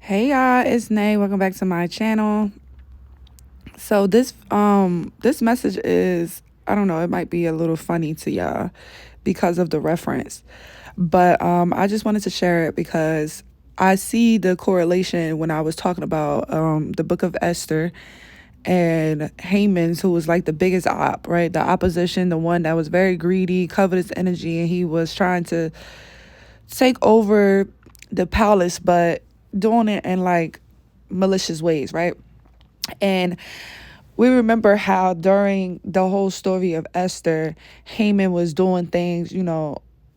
Hey y'all, it's Nay. Welcome back to my channel. So this message is, I don't know, it might be a little funny to y'all because of the reference. But I just wanted to share it because I see the correlation when I was talking about the book of Esther and Haman's, who was like the biggest op, right? The opposition, the one that was very greedy, covetous energy, and he was trying to take over the palace, but doing it in like malicious ways, right? And we remember how during the whole story of Esther, Haman was doing things,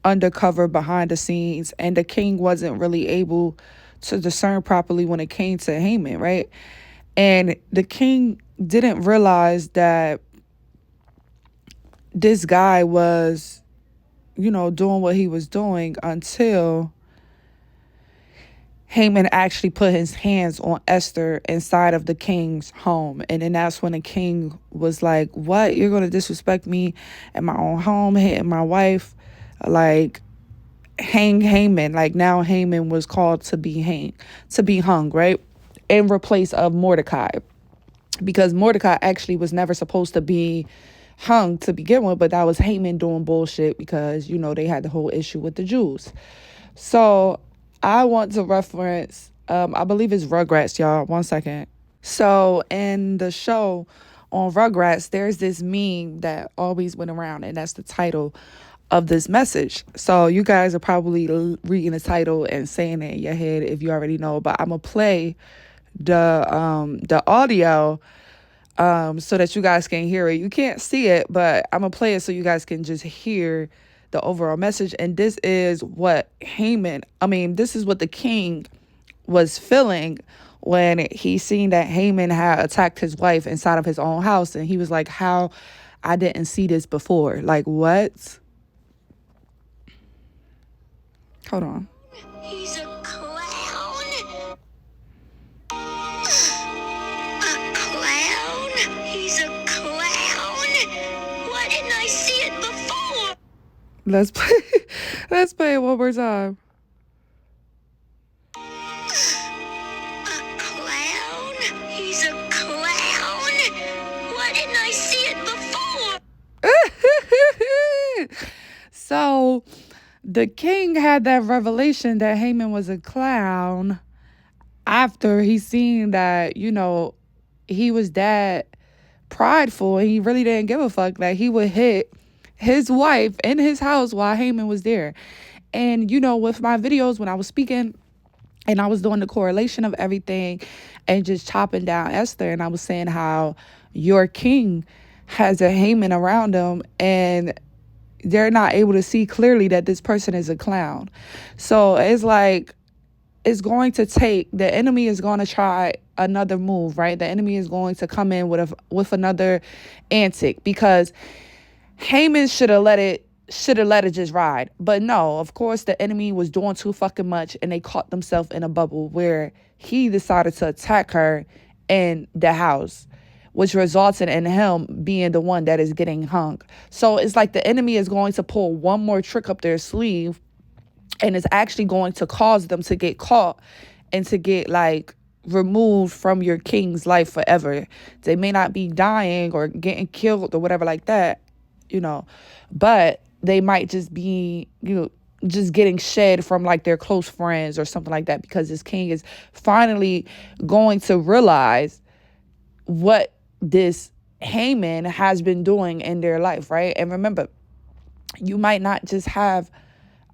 undercover behind the scenes, and the king wasn't really able to discern properly when it came to Haman, right? And the king didn't realize that this guy was, doing what he was doing until Haman actually put his hands on Esther inside of the king's home. And then that's when the king was like, what? You're going to disrespect me at my own home, hitting my wife? Like, hang Haman. Like, now Haman was called to be hung, right? In replace of Mordecai. Because Mordecai actually was never supposed to be hung to begin with, but that was Haman doing bullshit because, they had the whole issue with the Jews. So I want to reference, I believe it's Rugrats, y'all. One second. So in the show on Rugrats, there's this meme that always went around, and that's the title of this message. So you guys are probably reading the title and saying it in your head if you already know, but I'm gonna play the audio so that you guys can hear it. You can't see it, but I'm gonna play it so you guys can just hear the overall message. And this is what this is what the king was feeling when he seen that Haman had attacked his wife inside of his own house. And he was like, how I didn't see this before. Like, what? Hold on. He's a clown. A clown? He's a clown? Why didn't I see it before? Let's play let's play it one more time. A clown? He's a clown? Why didn't I see it before? So the king had that revelation that Haman was a clown after he seen that, he was that prideful and he really didn't give a fuck that he would hit his wife in his house while Haman was there. And, with my videos when I was speaking and I was doing the correlation of everything and just chopping down Esther, and I was saying how your king has a Haman around him and they're not able to see clearly that this person is a clown. So it's like, the enemy is going to try another move, right? The enemy is going to come in with another antic because Haman should have let it just ride. But no, of course the enemy was doing too fucking much and they caught themselves in a bubble where he decided to attack her in the house, which resulted in him being the one that is getting hung. So it's like the enemy is going to pull one more trick up their sleeve, and it's actually going to cause them to get caught and to get like removed from your king's life forever. They may not be dying or getting killed or whatever like that, but they might just be, just getting shed from like their close friends or something like that, because this king is finally going to realize what this Haman has been doing in their life, right? And remember, you might not just have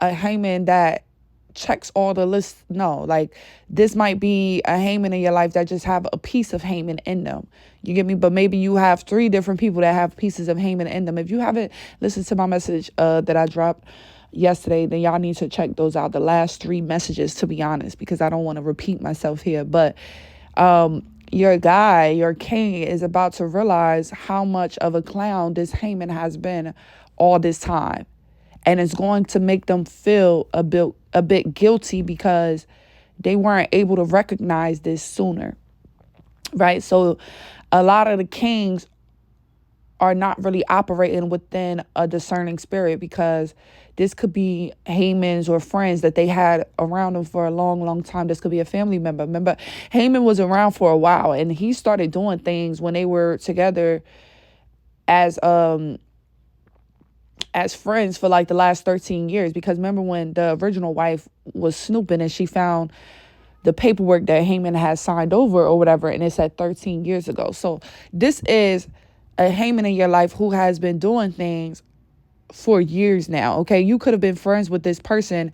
a Haman that checks all the lists. No, like this might be a Haman in your life that just have a piece of Haman in them. You get me? But maybe you have 3 different people that have pieces of Haman in them. If you haven't listened to my message that I dropped yesterday, then y'all need to check those out. The last 3 messages, to be honest, because I don't want to repeat myself here. But your king is about to realize how much of a clown this Haman has been all this time. And it's going to make them feel a bit guilty because they weren't able to recognize this sooner, right? So a lot of the kings are not really operating within a discerning spirit, because this could be Haman's or friends that they had around them for a long, long time. This could be a family member. Remember, Haman was around for a while, and he started doing things when they were together as friends for like the last 13 years. Because remember when the original wife was snooping and she found the paperwork that Haman had signed over or whatever, and it said 13 years ago. So this is a Haman in your life who has been doing things for years now. Okay, you could have been friends with this person,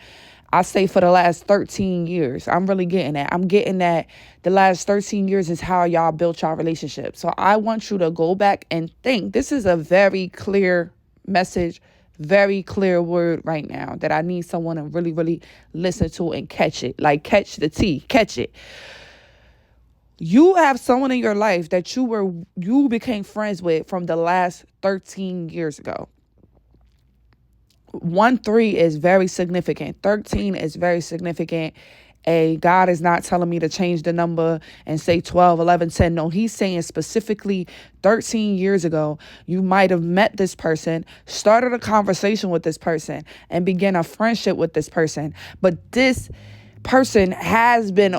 I say, for the last 13 years. I'm really getting that. I'm getting that the last 13 years is how y'all built your relationship. So I want you to go back and think. This is a very clear message, very clear word right now that I need someone to really, really listen to and catch it. Like, catch the tea, catch it. You have someone in your life that you became friends with from the last 13 years ago. 1-3 is very significant. 13 is very significant. God is not telling me to change the number and say 12, 11, 10. No, he's saying specifically 13 years ago, you might have met this person, started a conversation with this person, and began a friendship with this person. But this person has been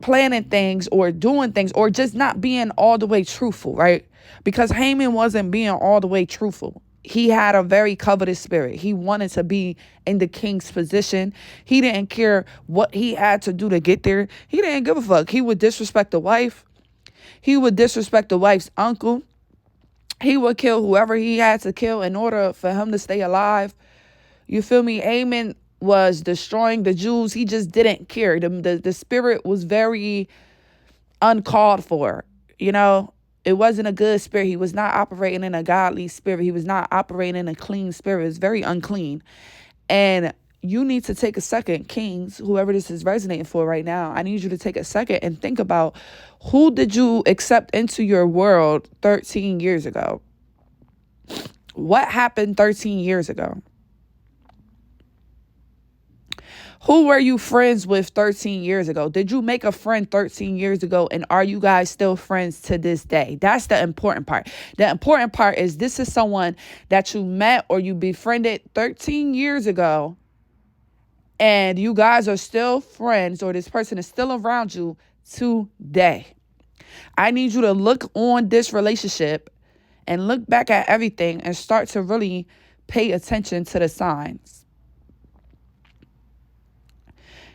planning things or doing things or just not being all the way truthful, right? Because Haman wasn't being all the way truthful. He had a very covetous spirit. He wanted to be in the king's position. He didn't care what he had to do to get there. He didn't give a fuck. He would disrespect the wife. He would disrespect the wife's uncle. He would kill whoever he had to kill in order for him to stay alive. You feel me? Haman was destroying the Jews. He just didn't care. The spirit was very uncalled for, you know? It wasn't a good spirit. He was not operating in a godly spirit. He was not operating in a clean spirit. It's very unclean. And you need to take a second, kings, whoever this is resonating for right now. I need you to take a second and think about, who did you accept into your world 13 years ago? What happened 13 years ago? Who were you friends with 13 years ago? Did you make a friend 13 years ago? And are you guys still friends to this day? That's the important part. The important part is, this is someone that you met or you befriended 13 years ago, and you guys are still friends, or this person is still around you today. I need you to look on this relationship and look back at everything and start to really pay attention to the signs.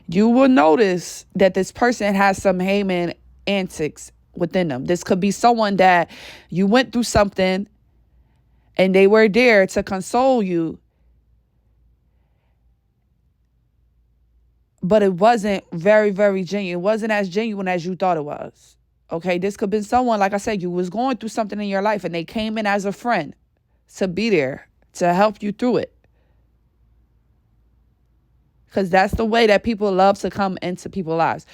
You will notice that this person has some Haman antics within them. This could be someone that you went through something and they were there to console you, but it wasn't very, very genuine. It wasn't as genuine as you thought it was. Okay, this could have been someone, like I said, you was going through something in your life and they came in as a friend to be there to help you through it. Because that's the way that people love to come into people's lives.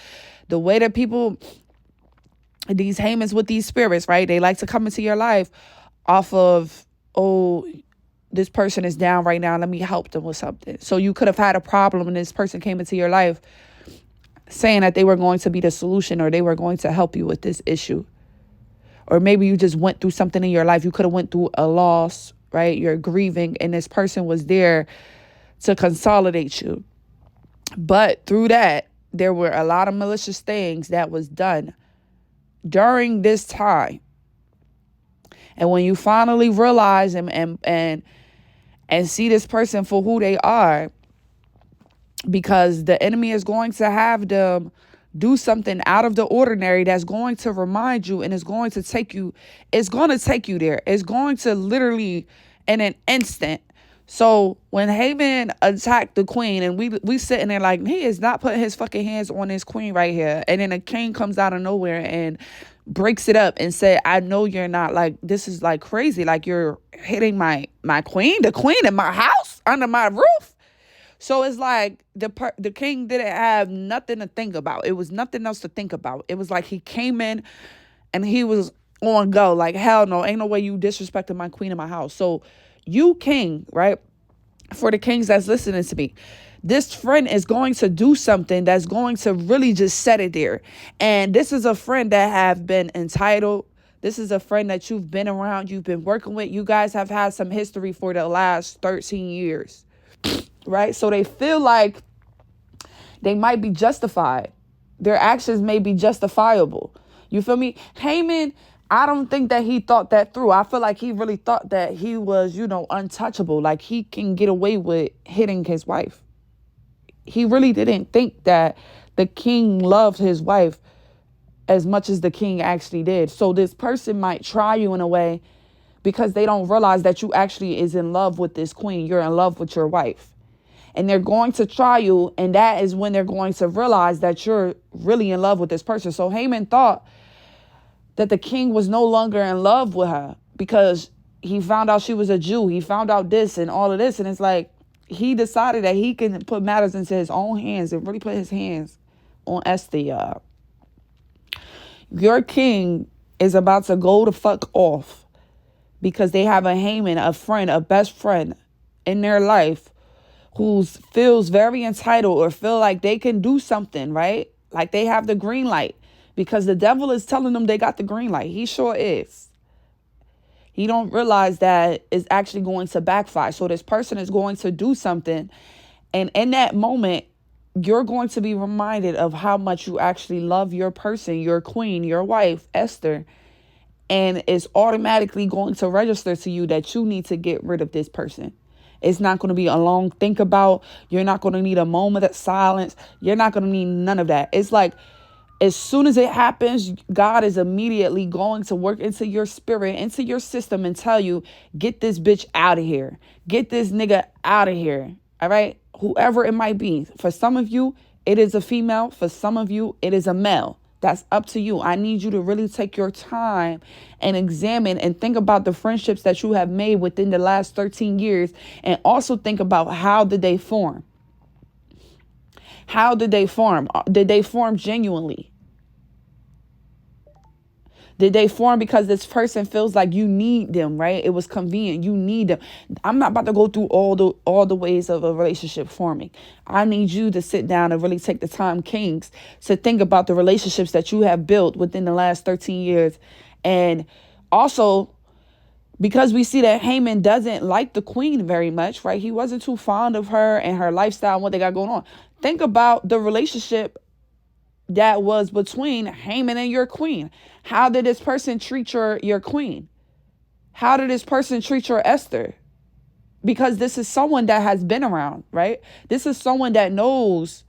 The way that people, these Hamans with these spirits, right? They like to come into your life off of, oh, this person is down right now, let me help them with something. So you could have had a problem and this person came into your life saying that they were going to be the solution, or they were going to help you with this issue. Or maybe you just went through something in your life. You could have went through a loss, right? You're grieving, and this person was there to consolidate you. But through that, there were a lot of malicious things that was done during this time. And when you finally realize and see this person for who they are, because the enemy is going to have them do something out of the ordinary that's going to remind you, and it's going to take you there. It's going to literally, in an instant. So when Haman attacked the queen, and we sitting there like, he is not putting his fucking hands on this queen right here. And then a king comes out of nowhere and breaks it up and said, I know you're not, like, this is like crazy. Like, you're hitting my queen, the queen in my house, under my roof. So it's like the king didn't have nothing to think about. It was nothing else to think about. It was like he came in and he was on go. Like, hell no, ain't no way you disrespecting my queen in my house. So you king, right? For the kings that's listening to me, this friend is going to do something that's going to really just set it there. And this is a friend that have been entitled. This is a friend that you've been around, you've been working with. You guys have had some history for the last 13 years, right? So they feel like they might be justified. Their actions may be justifiable. You feel me? Haman, I don't think that he thought that through. I feel like he really thought that he was, untouchable. Like he can get away with hitting his wife. He really didn't think that the king loved his wife as much as the king actually did. So this person might try you in a way because they don't realize that you actually is in love with this queen. You're in love with your wife. And they're going to try you, and that is when they're going to realize that you're really in love with this person. So Haman thought that the king was no longer in love with her because he found out she was a Jew. He found out this and all of this. And it's like he decided that he can put matters into his own hands and really put his hands on Esther, y'all. Your king is about to go the fuck off because they have a Haman, a friend, a best friend in their life who feels very entitled or feel like they can do something, right? Like they have the green light because the devil is telling them they got the green light. He sure is. He don't realize that it's actually going to backfire. So this person is going to do something. And in that moment, you're going to be reminded of how much you actually love your person, your queen, your wife, Esther. And it's automatically going to register to you that you need to get rid of this person. It's not going to be a long think about. You're not going to need a moment of silence. You're not going to need none of that. It's like as soon as it happens, God is immediately going to work into your spirit, into your system and tell you, get this bitch out of here. Get this nigga out of here. All right. Whoever it might be. For some of you, it is a female. For some of you, it is a male. That's up to you. I need you to really take your time and examine and think about the friendships that you have made within the last 13 years. And also think about how did they form? How did they form? Did they form genuinely? Did they form because this person feels like you need them, right? It was convenient. You need them. I'm not about to go through all the ways of a relationship forming. I need you to sit down and really take the time, kings, to think about the relationships that you have built within the last 13 years. And also, because we see that Haman doesn't like the queen very much, right? He wasn't too fond of her and her lifestyle and what they got going on. Think about the relationship that was between Haman and your queen. How did this person treat your queen? How did this person treat your Esther? Because this is someone that has been around, right? This is someone that knows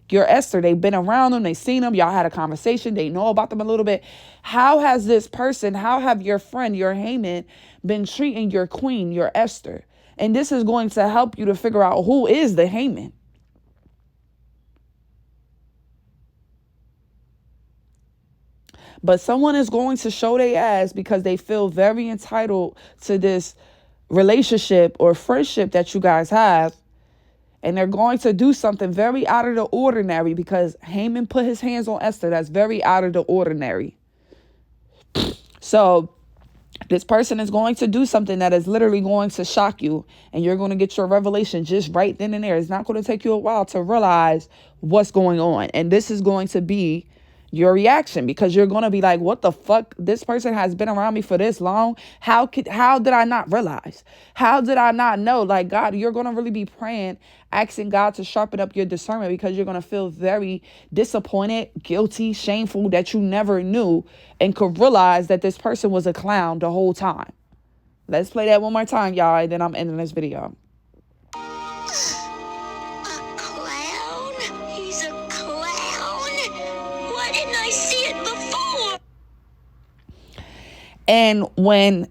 your Esther. They've been around them. They've seen them. Y'all had a conversation. They know about them a little bit. How has this person, how have your friend, your Haman, been treating your queen, your Esther? And this is going to help you to figure out who is the Haman. But someone is going to show their ass because they feel very entitled to this relationship or friendship that you guys have. And they're going to do something very out of the ordinary because Haman put his hands on Esther. That's very out of the ordinary. So this person is going to do something that is literally going to shock you. And you're going to get your revelation just right then and there. It's not going to take you a while to realize what's going on. And this is going to be your reaction because you're going to be like, what the fuck? This person has been around me for this long. How did I not realize? How did I not know? Like, God, you're going to really be praying, asking God to sharpen up your discernment because you're going to feel very disappointed, guilty, shameful that you never knew and could realize that this person was a clown the whole time. Let's play that one more time, y'all, and then I'm ending this video. And when,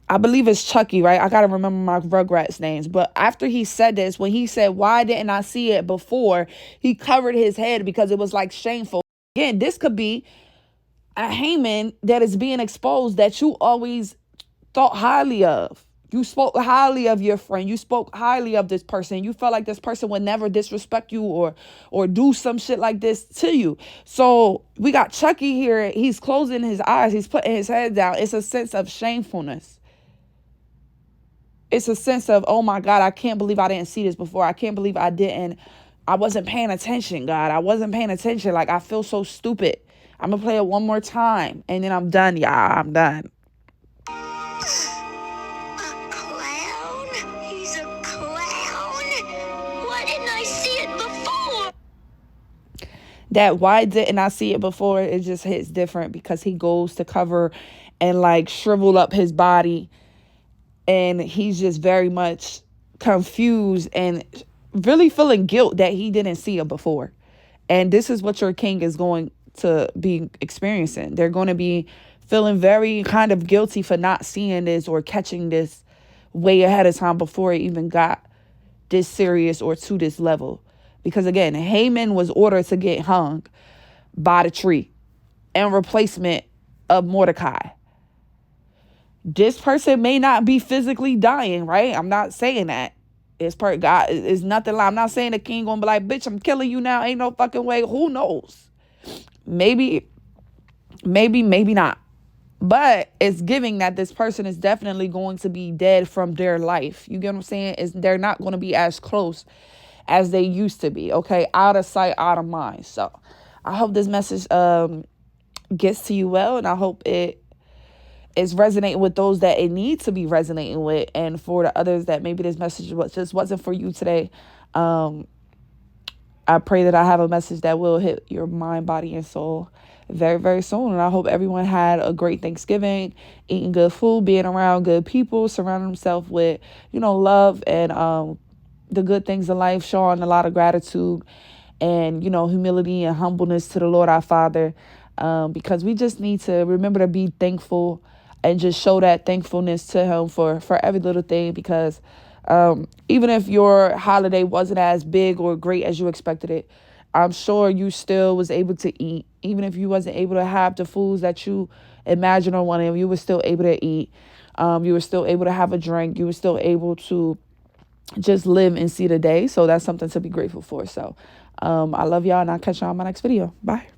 I believe it's Chucky, right? I got to remember my Rugrats names. But after he said this, when he said, why didn't I see it before? He covered his head because it was like shameful. Again, this could be a Haman that is being exposed that you always thought highly of. You spoke highly of your friend. You spoke highly of this person. You felt like this person would never disrespect you or do some shit like this to you. So we got Chucky here. He's closing his eyes. He's putting his head down. It's a sense of shamefulness. It's a sense of, oh my God, I can't believe I didn't see this before. I can't believe I wasn't paying attention, God. I wasn't paying attention. Like, I feel so stupid. I'm going to play it one more time, and then I'm done, y'all. I'm done. A clown? He's a clown? Why didn't I see it before? That why didn't I see it before? It just hits different because he goes to cover and like shrivel up his body, and he's just very much confused and really feeling guilt that he didn't see it before. And this is what your king is going to be experiencing. They're going to be feeling very kind of guilty for not seeing this or catching this way ahead of time before it even got this serious or to this level. Because again, Haman was ordered to get hung by the tree in replacement of Mordecai. This person may not be physically dying, right? I'm not saying that. This part God is nothing like. I'm not saying the king gonna be like, bitch, I'm killing you now. Ain't no fucking way. Who knows? Maybe not. But it's giving that this person is definitely going to be dead from their life. You get what I'm saying? They're not going to be as close as they used to be. Okay, out of sight, out of mind. So I hope this message gets to you well, and I hope it is resonating with those that it needs to be resonating with, and for the others that maybe this message just wasn't for you today. I pray that I have a message that will hit your mind, body, and soul very, very soon. And I hope everyone had a great Thanksgiving, eating good food, being around good people, surrounding themselves with, love and the good things in life, showing a lot of gratitude and, humility and humbleness to the Lord our Father, because we just need to remember to be thankful and just show that thankfulness to him for every little thing, because even if your holiday wasn't as big or great as you expected it, I'm sure you still was able to eat. Even if you wasn't able to have the foods that you imagined or wanted, you were still able to eat. You were still able to have a drink. You were still able to just live and see the day. So that's something to be grateful for. So I love y'all, and I'll catch y'all in my next video. Bye.